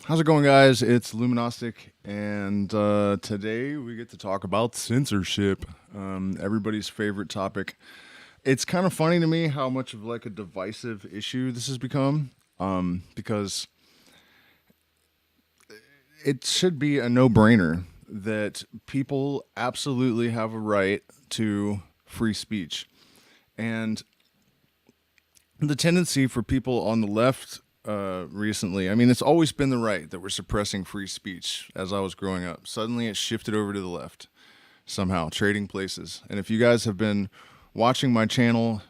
How's it going, guys? It's IllumiGnostic, and today we get to talk about censorship, everybody's favorite topic. It's kind of funny to me how much of like a divisive issue this has become, because it should be a no-brainer that people absolutely have a right to free speech, and the tendency for people on the left recently, I mean, it's always been the right that we're suppressing free speech as I was growing up. Suddenly it shifted over to the left somehow, trading places. And if you guys have been watching my channel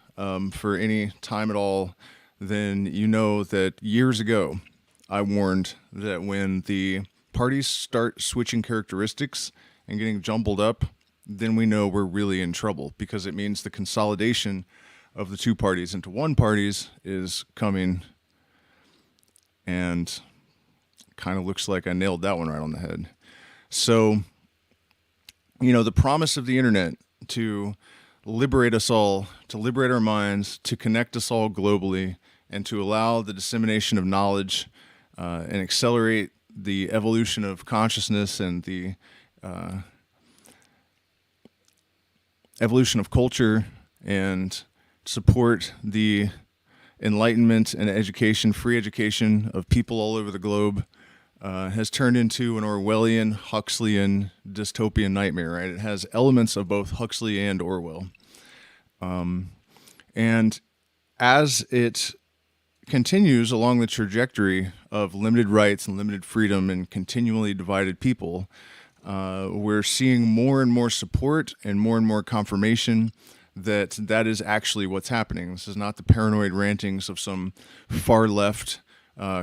for any time at all, then you know that years ago I warned that when the parties start switching characteristics and getting jumbled up, then we know we're really in trouble, because it means the consolidation of the two parties into one parties is coming, and kind of looks like I nailed that one right on the head. So, the promise of the internet to liberate us all, to liberate our minds, to connect us all globally, and to allow the dissemination of knowledge and accelerate the evolution of consciousness and the evolution of culture, and support the enlightenment and education, free education of people all over the globe, has turned into an Orwellian, Huxleyan, dystopian nightmare, right? It has elements of both Huxley and Orwell. And as it continues along the trajectory of limited rights and limited freedom and continually divided people, we're seeing more and more support and more confirmation that that is actually what's happening. This is not the paranoid rantings of some far left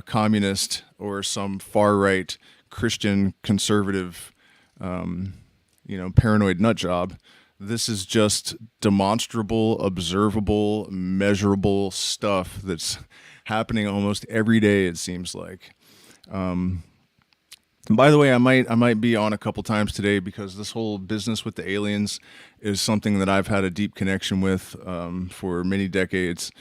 communist or some far right Christian conservative, paranoid nut job. This is just demonstrable, observable, measurable stuff that's happening almost every day, it seems like. And by the way, I might be on a couple times today, because this whole business with the aliens is something that I've had a deep connection with for many decades,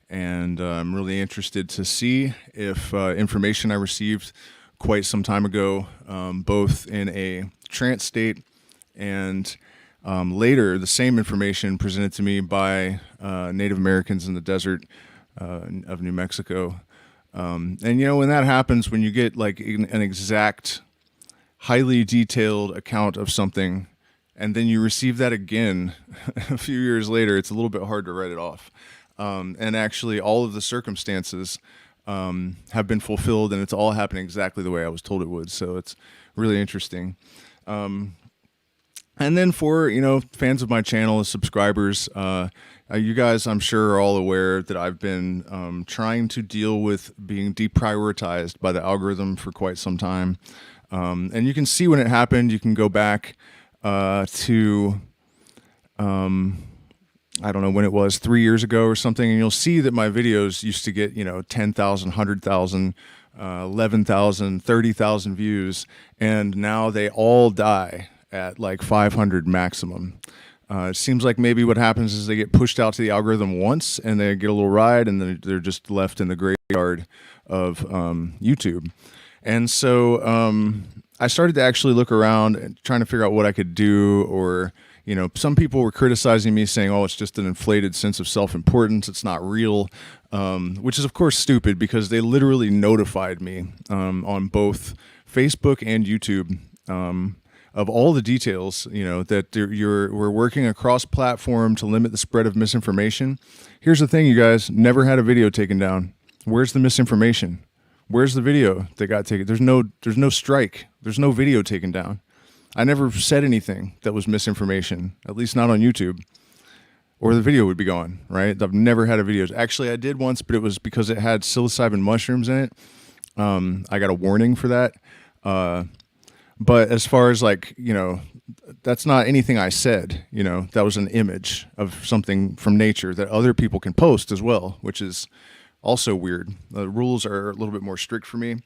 and I'm really interested to see if information I received quite some time ago, both in a trance state and later the same information presented to me by Native Americans in the desert of New Mexico. And when that happens, when you get like an exact, highly detailed account of something, and then you receive that again a few years later, it's a little bit hard to write it off. And actually, all of the circumstances have been fulfilled, and it's all happening exactly the way I was told it would. So it's really interesting. And then for fans of my channel, subscribers, you guys, I'm sure, are all aware that I've been trying to deal with being deprioritized by the algorithm for quite some time. And you can see when it happened. You can go back to, I don't know when it was, 3 years ago or something, and you'll see that my videos used to get, 10,000, 100,000, 11,000, 30,000 views, and now they all die at like 500 maximum. It seems like maybe what happens is they get pushed out to the algorithm once, and they get a little ride, and then they're just left in the graveyard of YouTube. And so I started to actually look around and trying to figure out what I could do. Or, some people were criticizing me, saying, oh, it's just an inflated sense of self-importance, it's not real, which is, of course, stupid, because they literally notified me on both Facebook and YouTube of all the details, that we're working across platform to limit the spread of misinformation. Here's the thing, you guys, never had a video taken down. Where's the misinformation? Where's the video that got taken? There's no strike. There's no video taken down. I never said anything that was misinformation, at least not on YouTube, or the video would be gone, right? I've never had a video. Actually, I did once, but it was because it had psilocybin mushrooms in it. I got a warning for that. But as far as that's not anything I said, that was an image of something from nature that other people can post as well, which is also weird. The rules are a little bit more strict for me.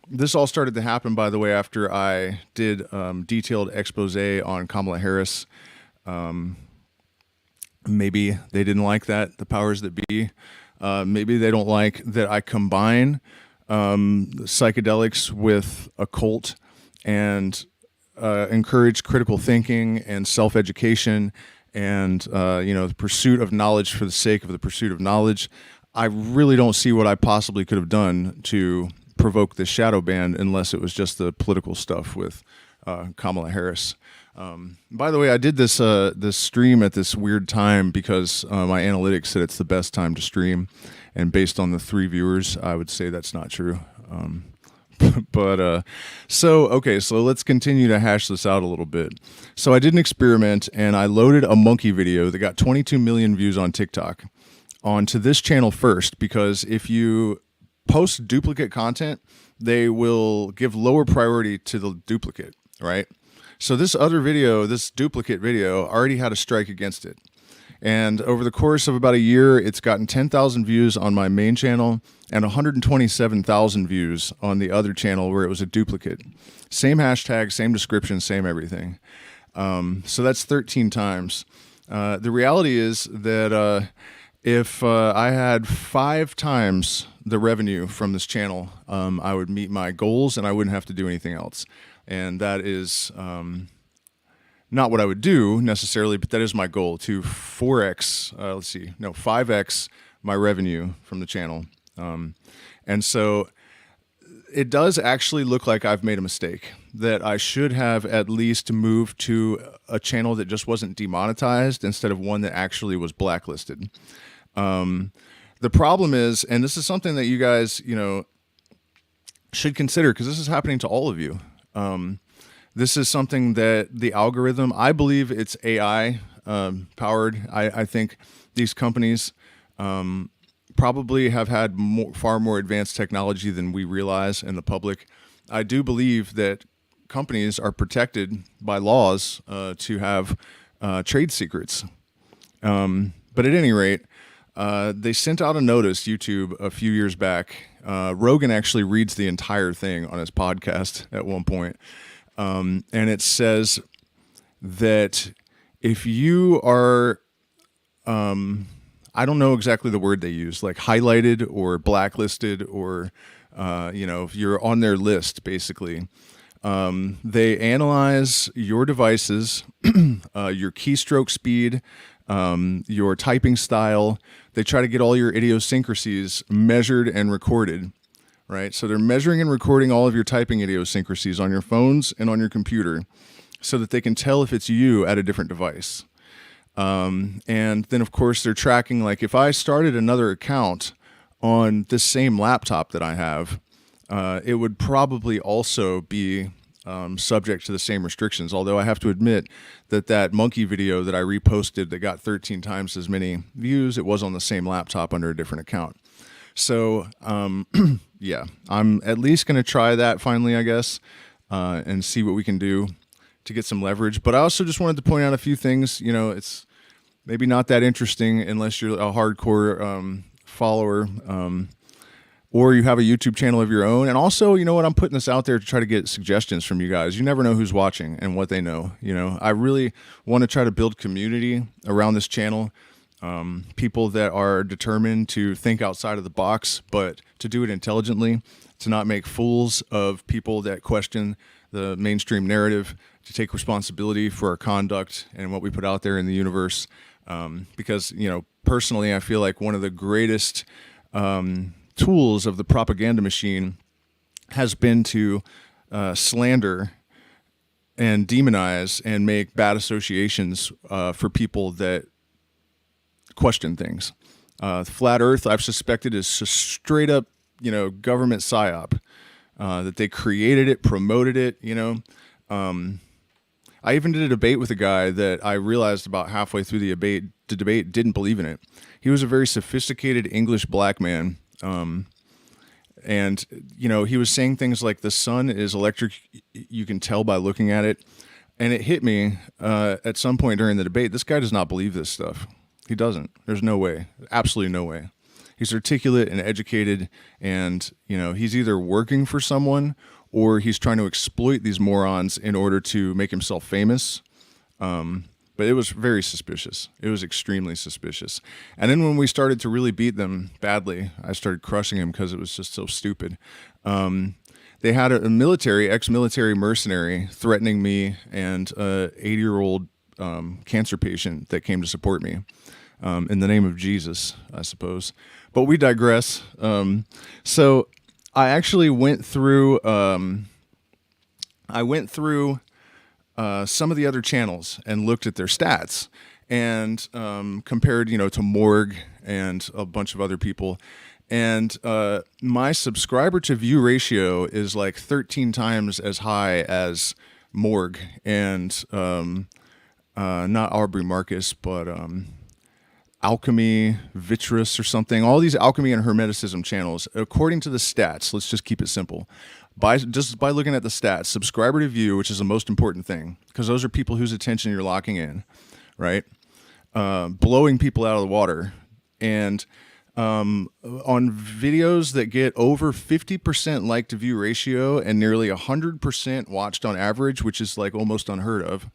This all started to happen, by the way, after I did detailed expose on Kamala Harris. Maybe they didn't like that, the powers that be. Maybe they don't like that I combine psychedelics with occult and encourage critical thinking and self-education and the pursuit of knowledge for the sake of the pursuit of knowledge. I really don't see what I possibly could have done to provoke this shadow ban unless it was just the political stuff with Kamala Harris. By the way, I did this stream at this weird time because my analytics said it's the best time to stream, and based on the 3 viewers, I would say that's not true. So let's continue to hash this out a little bit. So I did an experiment, and I loaded a monkey video that got 22 million views on TikTok onto this channel first, because if you post duplicate content, they will give lower priority to the duplicate, right? So this other video, this duplicate video, already had a strike against it. And over the course of about a year, it's gotten 10,000 views on my main channel and 127,000 views on the other channel where it was a duplicate. Same hashtag, same description, same everything. So that's 13 times. The reality is that if I had 5 times the revenue from this channel, I would meet my goals and I wouldn't have to do anything else. And that is not what I would do necessarily, but that is my goal, to 5x my revenue from the channel. And so it does actually look like I've made a mistake, that I should have at least moved to a channel that just wasn't demonetized instead of one that actually was blacklisted. The problem is, and this is something that you guys, should consider, because this is happening to all of you. This is something that the algorithm, I believe it's AI powered. I think these companies probably have had far more advanced technology than we realize in the public. I do believe that companies are protected by laws to have trade secrets. But at any rate, they sent out a notice, YouTube, a few years back. Rogan actually reads the entire thing on his podcast at one point. And it says that if you are, I don't know exactly the word they use, like highlighted or blacklisted, or, if you're on their list, basically, they analyze your devices, your keystroke speed, your typing style. They try to get all your idiosyncrasies measured and recorded, right? So they're measuring and recording all of your typing idiosyncrasies on your phones and on your computer so that they can tell if it's you at a different device. And then, of course, they're tracking, like, if I started another account on this same laptop that I have, it would probably also be subject to the same restrictions. Although I have to admit that monkey video that I reposted that got 13 times as many views, it was on the same laptop under a different account. So, yeah, I'm at least going to try that finally, I guess, and see what we can do to get some leverage. But I also just wanted to point out a few things. It's maybe not that interesting unless you're a hardcore follower, or you have a YouTube channel of your own. And also, I'm putting this out there to try to get suggestions from you guys. You never know who's watching and what they know. I really want to try to build community around this channel. People that are determined to think outside of the box, but to do it intelligently, to not make fools of people that question the mainstream narrative, to take responsibility for our conduct and what we put out there in the universe. Because, personally, I feel like one of the greatest tools of the propaganda machine has been to slander and demonize and make bad associations for people that question things. Flat Earth, I've suspected, is straight up, government psyop, that they created it, promoted it, I even did a debate with a guy that I realized about halfway through the debate didn't believe in it. He was a very sophisticated English black man. And, he was saying things like the sun is electric. You can tell by looking at it. And it hit me at some point during the debate. This guy does not believe this stuff. He doesn't. There's no way. Absolutely no way. He's articulate and educated, and, he's either working for someone or he's trying to exploit these morons in order to make himself famous. But it was very suspicious. It was extremely suspicious. And then when we started to really beat them badly, I started crushing him because it was just so stupid. They had a ex-military mercenary threatening me and a 80-year-old cancer patient that came to support me in the name of Jesus, I suppose. But we digress. So I actually went through. Some of the other channels and looked at their stats and compared, to Morg and a bunch of other people. And my subscriber to view ratio is like 13 times as high as Morg and not Aubrey Marcus, but Alchemy, Vitrus or something. All these alchemy and hermeticism channels, according to the stats, let's just keep it simple. Just by looking at the stats, subscriber to view, which is the most important thing, because those are people whose attention you're locking in, right? Blowing people out of the water. And on videos that get over 50% like to view ratio and nearly 100% watched on average, which is like almost unheard of,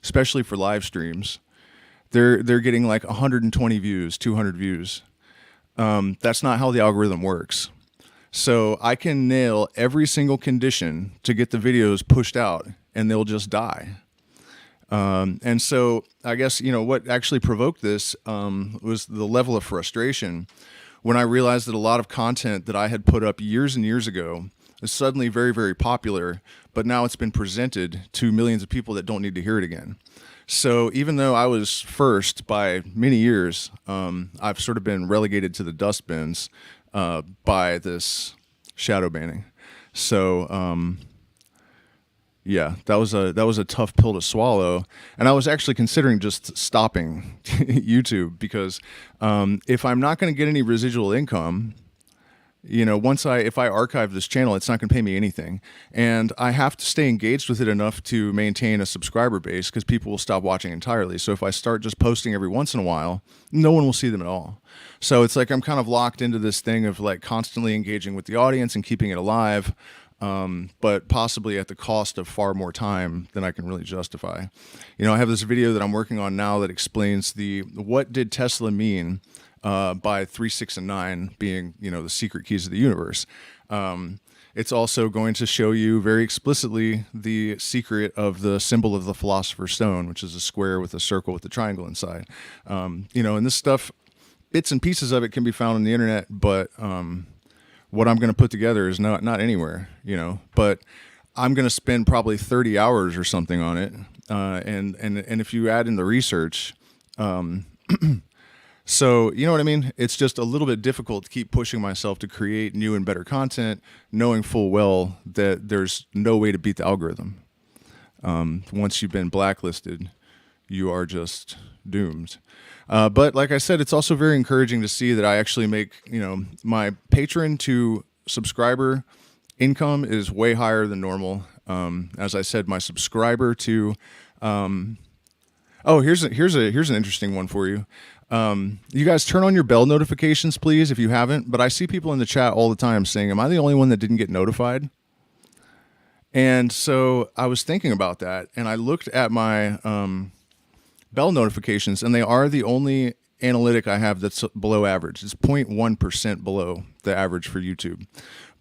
especially for live streams, they're getting like 120 views, 200 views. That's not how the algorithm works. So I can nail every single condition to get the videos pushed out, and they'll just die. And so I guess, what actually provoked this was the level of frustration when I realized that a lot of content that I had put up years and years ago is suddenly very, very popular, but now it's been presented to millions of people that don't need to hear it again. So even though I was first by many years, I've sort of been relegated to the dustbins by this shadow banning. So yeah, that was a tough pill to swallow, and I was actually considering just stopping YouTube because if I'm not going to get any residual income, if I archive this channel, it's not going to pay me anything, and I have to stay engaged with it enough to maintain a subscriber base because people will stop watching entirely. So if I start just posting every once in a while, no one will see them at all. So it's like I'm kind of locked into this thing of like constantly engaging with the audience and keeping it alive, but possibly at the cost of far more time than I can really justify. I have this video that I'm working on now that explains what did Tesla mean by 3, 6, and 9 being, the secret keys of the universe. It's also going to show you very explicitly the secret of the symbol of the Philosopher's Stone, which is a square with a circle with a triangle inside. And this stuff, bits and pieces of it can be found on the internet, but what I'm going to put together is not anywhere, but I'm going to spend probably 30 hours or something on it. And if you add in the research, so, you know what I mean? It's just a little bit difficult to keep pushing myself to create new and better content, knowing full well that there's no way to beat the algorithm. Once you've been blacklisted, you are just doomed. But like I said, it's also very encouraging to see that I actually make, my patron to subscriber income is way higher than normal. As I said, my subscriber to, here's an interesting one for you. You guys turn on your bell notifications, please, if you haven't. But I see people in the chat all the time saying, am I the only one that didn't get notified? And so I was thinking about that, and I looked at my bell notifications, and they are the only analytic I have that's below average. It's 0.1% below the average for YouTube.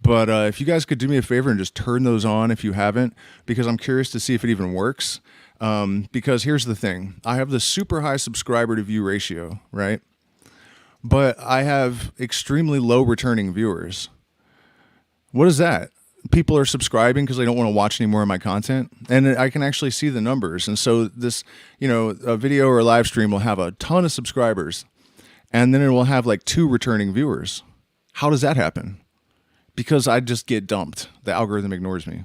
But if you guys could do me a favor and just turn those on if you haven't, because I'm curious to see if it even works. Because here's the thing. I have the super high subscriber to view ratio, right? But I have extremely low returning viewers. What is that? People are subscribing because they don't want to watch any more of my content, and I can actually see the numbers. And so this, a video or a live stream will have a ton of subscribers, and then it will have like 2 returning viewers. How does that happen? Because I just get dumped. The algorithm ignores me.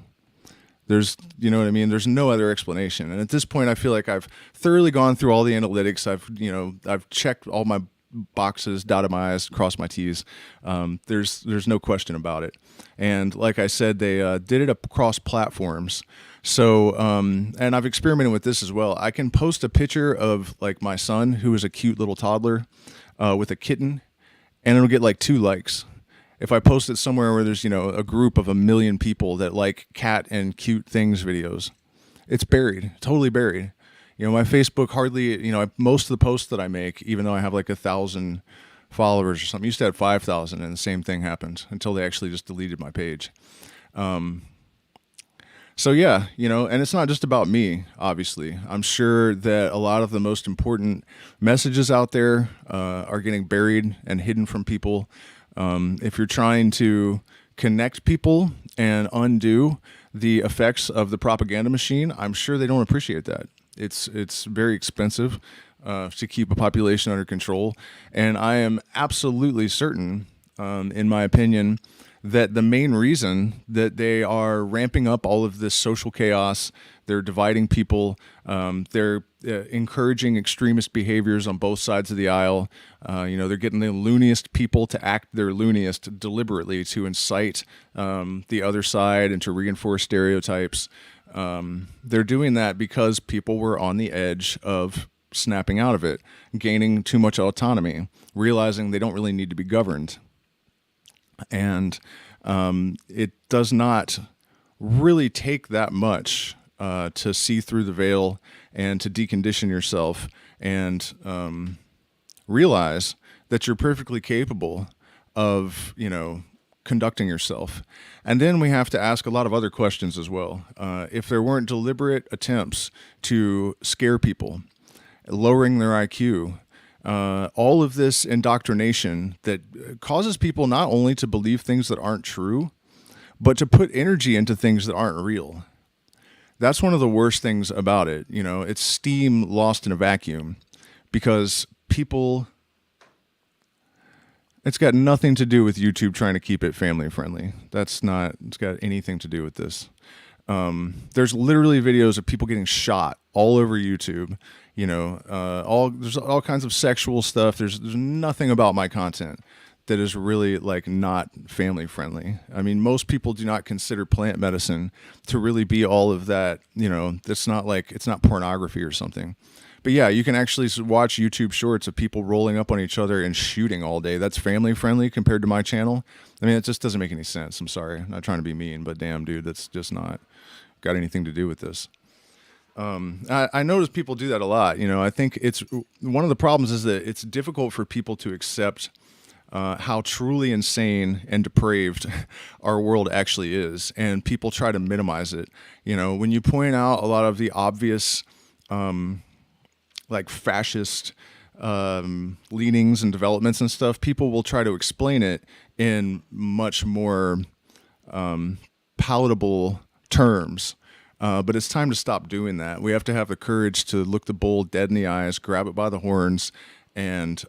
There's, there's no other explanation. And at this point, I feel like I've thoroughly gone through all the analytics. I've checked all my boxes, dotted my I's, crossed my T's. There's no question about it. And like I said, they did it across platforms. So, and I've experimented with this as well. I can post a picture of like my son, who is a cute little toddler with a kitten, and it'll get like 2 likes. If I post it somewhere where there's, a group of 1 million people that like cat and cute things videos, it's buried, totally buried. My Facebook hardly, most of the posts that I make, even though I have like 1,000 followers or something, used to have 5,000, and the same thing happened until they actually just deleted my page. So yeah, and it's not just about me, obviously. I'm sure that a lot of the most important messages out there are getting buried and hidden from people. If you're trying to connect people and undo the effects of the propaganda machine, I'm sure they don't appreciate that. It's very expensive to keep a population under control, and I am absolutely certain, in my opinion, that the main reason that they are ramping up all of this social chaos, they're dividing people, they're encouraging extremist behaviors on both sides of the aisle. They're getting the looniest people to act their looniest deliberately to incite the other side and to reinforce stereotypes. They're doing that because people were on the edge of snapping out of it, gaining too much autonomy, realizing they don't really need to be governed. And it does not really take that much to see through the veil and to decondition yourself and realize that you're perfectly capable of, conducting yourself. And then we have to ask a lot of other questions as well. If there weren't deliberate attempts to scare people, lowering their IQ, all of this indoctrination that causes people not only to believe things that aren't true, but to put energy into things that aren't real. That's one of the worst things about it. It's steam lost in a vacuum, because it's got nothing to do with YouTube trying to keep it family friendly. It's got anything to do with this. There's literally videos of people getting shot all over YouTube. There's all kinds of sexual stuff. There's nothing about my content that is really not family friendly. I mean, most people do not consider plant medicine to really be all of that. It's not pornography or something. But yeah, you can actually watch YouTube shorts of people rolling up on each other and shooting all day. That's family friendly compared to my channel. I mean, it just doesn't make any sense. I'm sorry. I'm not trying to be mean, but damn, dude, that's just not got anything to do with this. I notice people do that a lot. I think it's one of the problems is that it's difficult for people to accept how truly insane and depraved our world actually is, and people try to minimize it. When you point out a lot of the obvious fascist leanings and developments and stuff, people will try to explain it in much more palatable terms. But it's time to stop doing that. We have to have the courage to look the bull dead in the eyes, grab it by the horns, and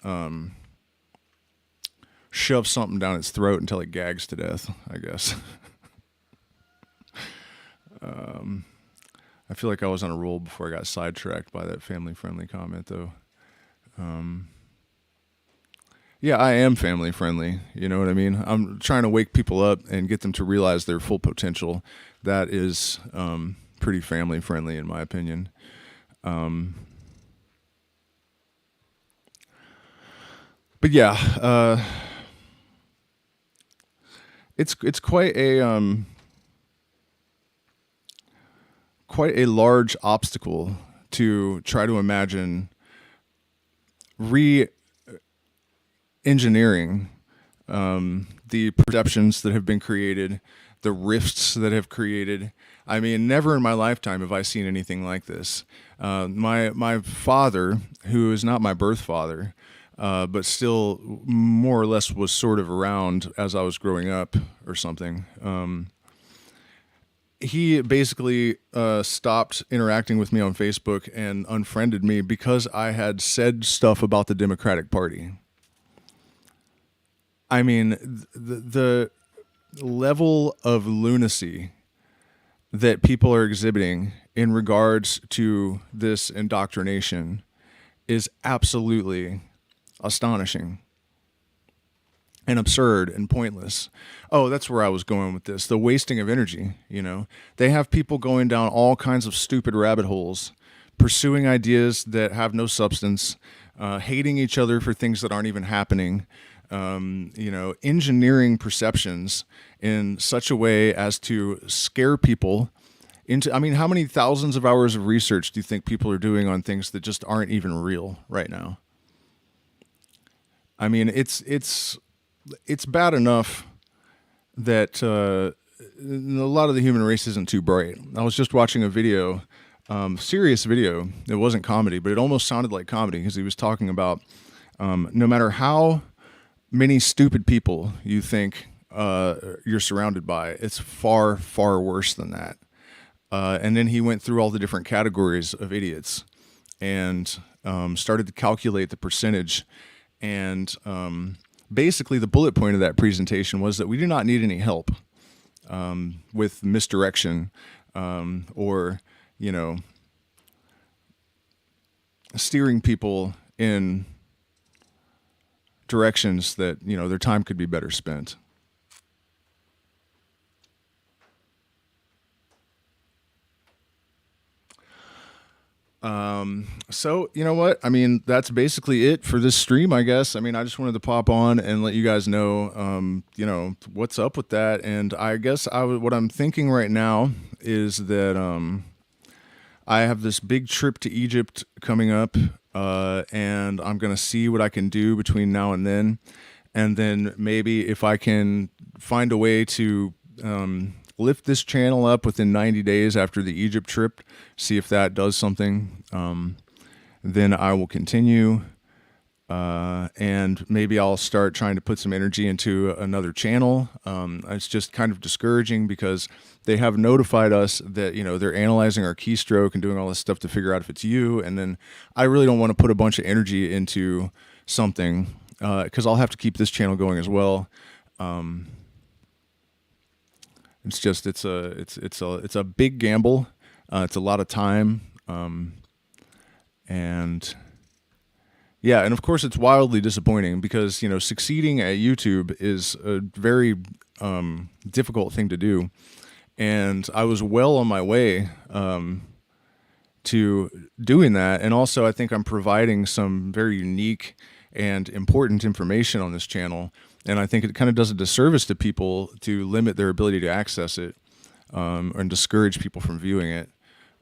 shove something down its throat until it gags to death, I guess. I feel like I was on a roll before I got sidetracked by that family-friendly comment, though. Yeah, I am family-friendly. You know what I mean? I'm trying to wake people up and get them to realize their full potential. That is pretty family-friendly, in my opinion. But yeah, it's quite a large obstacle to try to imagine re-engineering the perceptions that have been created, the rifts that have created. I mean, never in my lifetime have I seen anything like this. My father, who is not my birth father, but still more or less was sort of around as I was growing up or something. He basically stopped interacting with me on Facebook and unfriended me because I had said stuff about the Democratic Party. I mean, the level of lunacy that people are exhibiting in regards to this indoctrination is absolutely astonishing and absurd and pointless. Oh, that's where I was going with this. The wasting of energy, They have people going down all kinds of stupid rabbit holes, pursuing ideas that have no substance, hating each other for things that aren't even happening, engineering perceptions in such a way as to scare people into, I mean, how many thousands of hours of research do you think people are doing on things that just aren't even real right now? I mean, it's bad enough that a lot of the human race isn't too bright. I was just watching a video, serious video. It wasn't comedy, but it almost sounded like comedy because he was talking about no matter how many stupid people you think you're surrounded by, it's far, far worse than that. And then he went through all the different categories of idiots and started to calculate the percentage. And basically the bullet point of that presentation was that we do not need any help with misdirection or, you know, steering people in directions that, you know, their time could be better spent. So, you know what? I mean, that's basically it for this stream, I guess. I mean, I just wanted to pop on and let you guys know, you know, what's up with that. And I guess what I'm thinking right now is that I have this big trip to Egypt coming up, and I'm going to see what I can do between now and then. And then maybe if I can find a way to lift this channel up within 90 days after the Egypt trip, see if that does something. Then I will continue. And maybe I'll start trying to put some energy into another channel. It's just kind of discouraging because they have notified us that, you know, they're analyzing our keystroke and doing all this stuff to figure out if it's you. And then I really don't want to put a bunch of energy into something because I'll have to keep this channel going as well. It's just it's a big gamble. It's a lot of time, and yeah, and of course it's wildly disappointing because, you know, succeeding at YouTube is a very difficult thing to do, and I was well on my way to doing that, and also I think I'm providing some very unique and important information on this channel. And I think it kind of does a disservice to people to limit their ability to access it and discourage people from viewing it.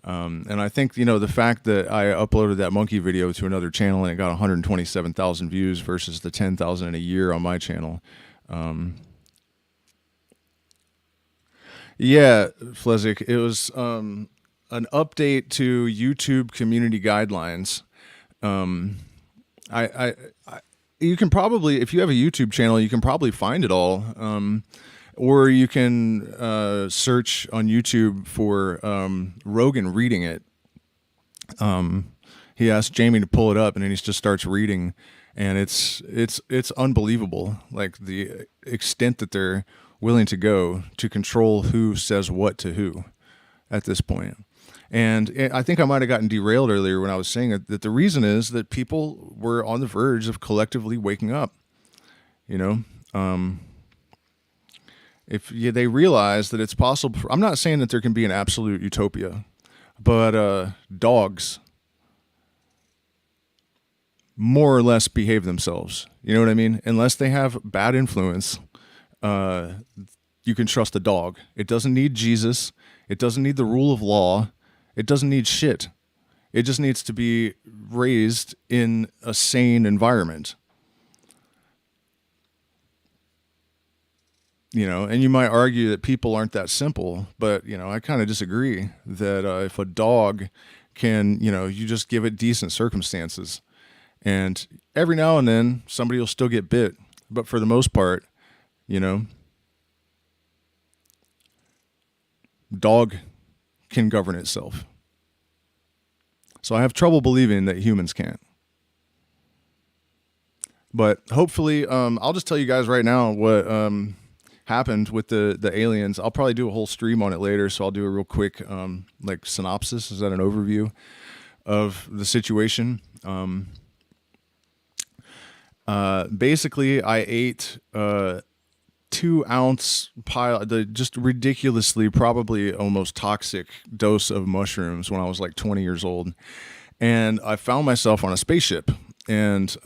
And I think, you know, the fact that I uploaded that monkey video to another channel and it got 127,000 views versus the 10,000 in a year on my channel. Yeah, Flezik, it was an update to YouTube community guidelines. You can probably, if you have a YouTube channel, you can probably find it all. Or you can search on YouTube for Rogan reading it. He asked Jamie to pull it up, and then he just starts reading, and it's unbelievable, like the extent that they're willing to go to control who says what to who at this point. And I think I might have gotten derailed earlier when I was saying that the reason is that people were on the verge of collectively waking up. You know, if they realize that it's possible. I'm not saying that there can be an absolute utopia, but dogs more or less behave themselves. You know what I mean? Unless they have bad influence, you can trust a dog. It doesn't need Jesus. It doesn't need the rule of law. It doesn't need shit. It just needs to be raised in a sane environment. You know, and you might argue that people aren't that simple, but, you know, I kind of disagree that if a dog can, you know, you just give it decent circumstances. And every now and then somebody will still get bit. But for the most part, you know, dog can govern itself. So I have trouble believing that humans can't. But hopefully, I'll just tell you guys right now what happened with the aliens. I'll probably do a whole stream on it later, so I'll do a real quick like synopsis. Is that an overview of the situation? Basically, I ate 2-ounce pile, the just ridiculously, probably almost toxic dose of mushrooms when I was like 20 years old. And I found myself on a spaceship, and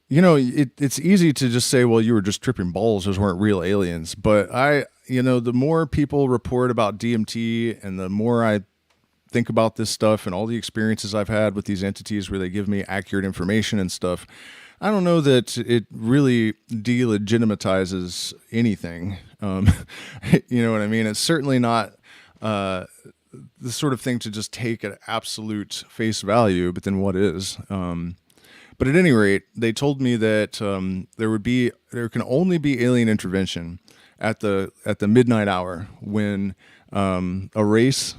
It's easy to just say, well, you were just tripping balls. Those weren't real aliens. But the more people report about DMT and the more I think about this stuff and all the experiences I've had with these entities where they give me accurate information and stuff, I don't know that it really delegitimizes anything. You know what I mean? It's certainly not the sort of thing to just take at absolute face value, but then what is? But at any rate, they told me that there can only be alien intervention at the midnight hour when a race.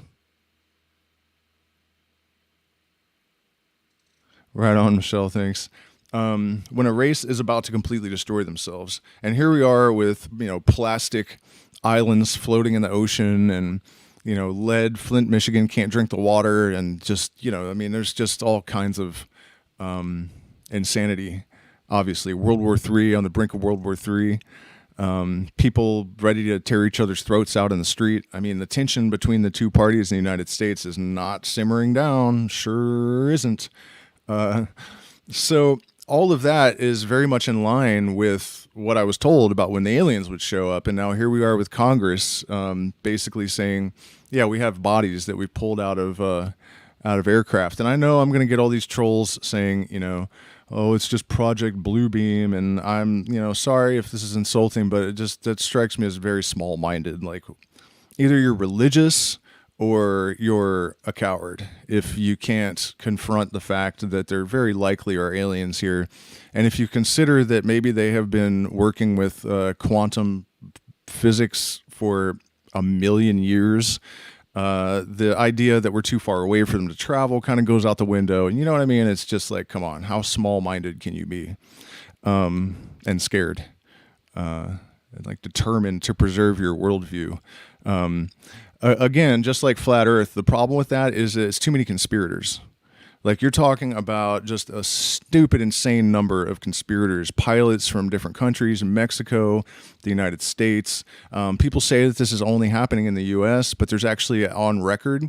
Right on, Michelle. Thanks. When a race is about to completely destroy themselves, and here we are with plastic islands floating in the ocean, and lead. Flint, Michigan can't drink the water, and just there's just all kinds of insanity. Obviously, World War III, on the brink of World War III. People ready to tear each other's throats out in the street. I mean, the tension between the two parties in the United States is not simmering down. Sure isn't. So all of that is very much in line with what I was told about when the aliens would show up. And now here we are with Congress, basically saying, yeah, we have bodies that we pulled out of aircraft. And I know I'm going to get all these trolls saying, oh, it's just Project Bluebeam. And I'm, sorry if this is insulting, but that strikes me as very small-minded. Like, either you're religious or you're a coward if you can't confront the fact that there very likely are aliens here. And if you consider that maybe they have been working with quantum physics for 1 million years, the idea that we're too far away for them to travel kind of goes out the window. And you know what I mean? It's just like, come on, how small-minded can you be? And scared, and like determined to preserve your worldview. Again, just like Flat Earth, the problem with that is it's too many conspirators. Like, you're talking about just a stupid, insane number of conspirators, pilots from different countries, Mexico, the United States. People say that this is only happening in the U.S., but there's actually on record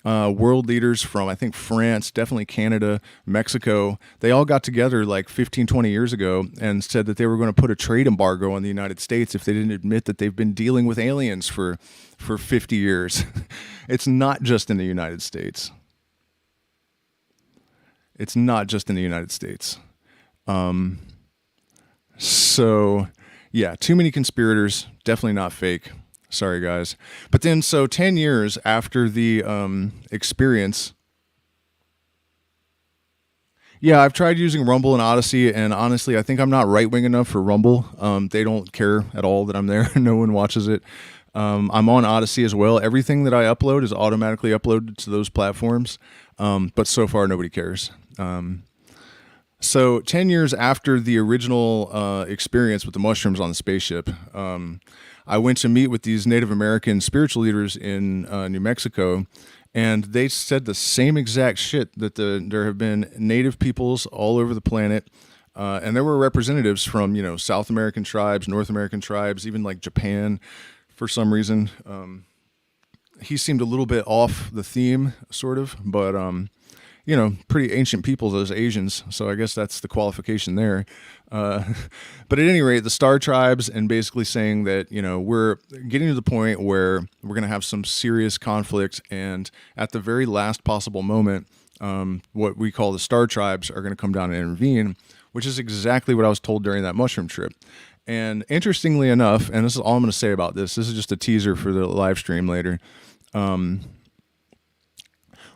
world leaders from, I think, France, definitely Canada, Mexico. They all got together like 15, 20 years ago and said that they were going to put a trade embargo on the United States if they didn't admit that they've been dealing with aliens for 50 years. It's not just in the United States. It's not just in the United States. So, yeah, too many conspirators, definitely not fake. Sorry, guys. But then, so 10 years after the experience, yeah, I've tried using Rumble and Odyssey, and honestly, I think I'm not right-wing enough for Rumble. They don't care at all that I'm there. No one watches it. I'm on Odyssey as well. Everything that I upload is automatically uploaded to those platforms, but so far nobody cares. So 10 years after the original experience with the mushrooms on the spaceship, I went to meet with these Native American spiritual leaders in New Mexico, and they said the same exact shit, that there have been native peoples all over the planet, and there were representatives from, South American tribes, North American tribes, even like Japan for some reason. He seemed a little bit off the theme, sort of, but pretty ancient people, those Asians. So I guess that's the qualification there. But at any rate, the Star Tribes, and basically saying that, we're getting to the point where we're going to have some serious conflict. And at the very last possible moment, what we call the Star Tribes are going to come down and intervene, which is exactly what I was told during that mushroom trip. And interestingly enough, and this is all I'm going to say about this, this is just a teaser for the live stream later.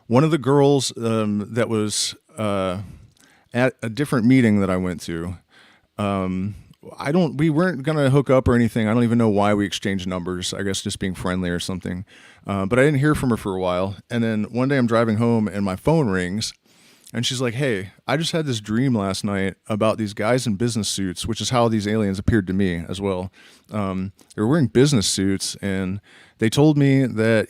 One of the girls that was at a different meeting that I went to, we weren't going to hook up or anything. I don't even know why we exchanged numbers. I guess just being friendly or something. But I didn't hear from her for a while. And then one day I'm driving home and my phone rings. And she's like, hey, I just had this dream last night about these guys in business suits, which is how these aliens appeared to me as well. They were wearing business suits, and they told me that,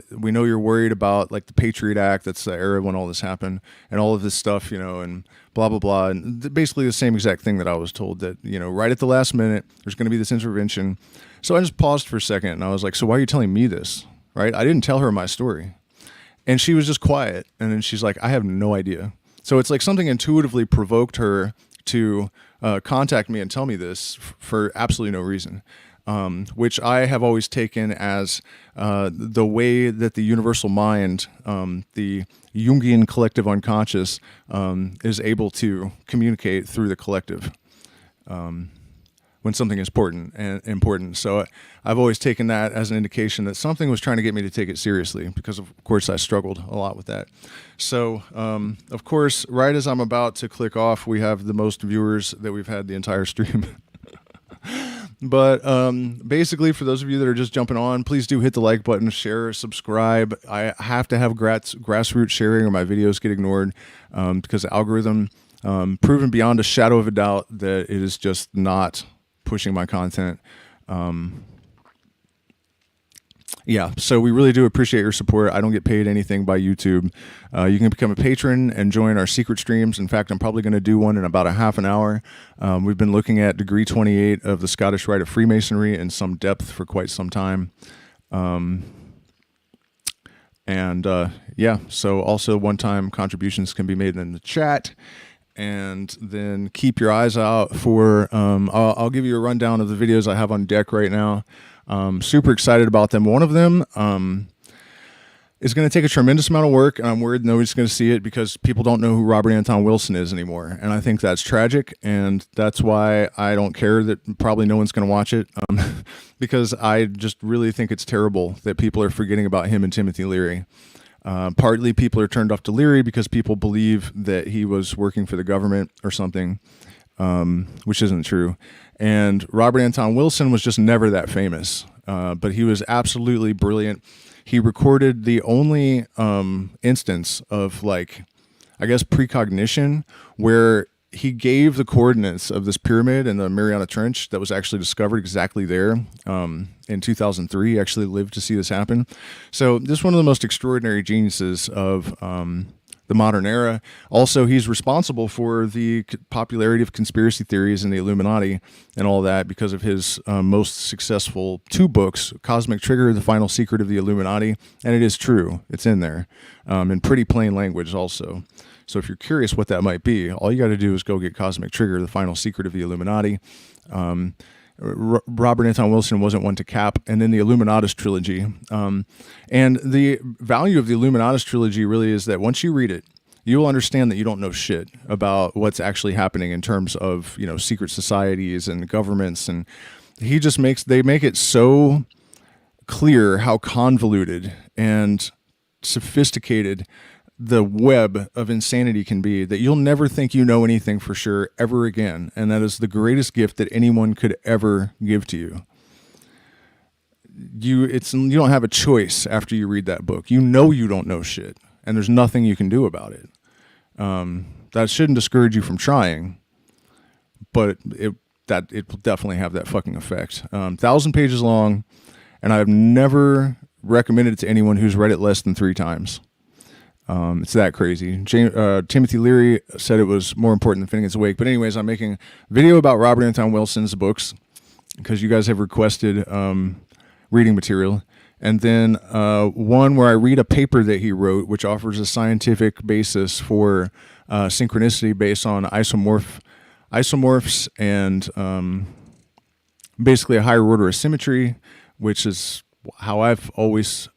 we know you're worried about like the Patriot Act. That's the era when all this happened, and all of this stuff, and blah, blah, blah. And basically the same exact thing that I was told, that, right at the last minute, there's going to be this intervention. So I just paused for a second, and I was like, so why are you telling me this? Right? I didn't tell her my story. And she was just quiet. And then she's like, I have no idea. So it's like something intuitively provoked her to contact me and tell me this for absolutely no reason, which I have always taken as the way that the universal mind, the Jungian collective unconscious, is able to communicate through the collective when something is important. So I've always taken that as an indication that something was trying to get me to take it seriously, because of course I struggled a lot with that. So of course, right as I'm about to click off, we have the most viewers that we've had the entire stream. But basically, for those of you that are just jumping on, please do hit the like button, share, subscribe. I have to have grassroots sharing or my videos get ignored, because the algorithm proven beyond a shadow of a doubt that it is just not pushing my content. Yeah, so we really do appreciate your support. I don't get paid anything by YouTube. You can become a patron and join our secret streams. In fact, I'm probably going to do one in about a half an hour. We've been looking at Degree 28 of the Scottish Rite of Freemasonry in some depth for quite some time. Yeah, so also one-time contributions can be made in the chat. And then keep your eyes out for, I'll give you a rundown of the videos I have on deck right now. Super excited about them. One of them is going to take a tremendous amount of work, and I'm worried nobody's going to see it because people don't know who Robert Anton Wilson is anymore. And I think that's tragic, and that's why I don't care that probably no one's going to watch it, because I just really think it's terrible that people are forgetting about him and Timothy Leary. Partly people are turned off to Leary because people believe that he was working for the government or something, which isn't true. And Robert Anton Wilson was just never that famous, but he was absolutely brilliant. He recorded the only instance of, like, I guess, precognition where he gave the coordinates of this pyramid in the Mariana Trench that was actually discovered exactly there in 2003. He actually lived to see this happen. So this is one of the most extraordinary geniuses of the modern era. Also, he's responsible for the popularity of conspiracy theories and the Illuminati and all that because of his most successful 2 books, Cosmic Trigger, The Final Secret of the Illuminati. And it is true. It's in there in pretty plain language also. So if you're curious what that might be, all you got to do is go get Cosmic Trigger, The Final Secret of the Illuminati. Robert Anton Wilson wasn't one to cap. And then the Illuminatus trilogy. And the value of the Illuminatus trilogy really is that once you read it, you'll understand that you don't know shit about what's actually happening in terms of, you know, secret societies and governments. And they make it so clear how convoluted and sophisticated the web of insanity can be that you'll never think you know anything for sure ever again. And that is the greatest gift that anyone could ever give to you. You don't have a choice after you read that book. You know you don't know shit, and there's nothing you can do about it. That shouldn't discourage you from trying, but it will definitely have that fucking effect. 1,000 pages long, and I've never recommended it to anyone who's read it less than 3 times. It's that crazy. Timothy Leary said it was more important than Finnegan's Wake. But anyways, I'm making a video about Robert Anton Wilson's books because you guys have requested reading material. And then one where I read a paper that he wrote, which offers a scientific basis for synchronicity based on isomorphs and basically a higher order of symmetry, which is how I've always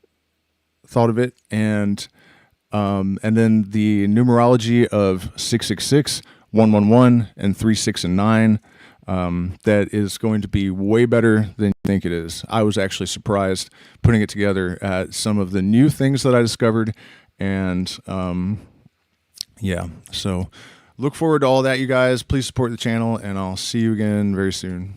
thought of it. And then the numerology of 666, 111, and 3, 6, and 9. That is going to be way better than you think it is. I was actually surprised putting it together at some of the new things that I discovered. And yeah, so look forward to all that, you guys. Please support the channel, and I'll see you again very soon.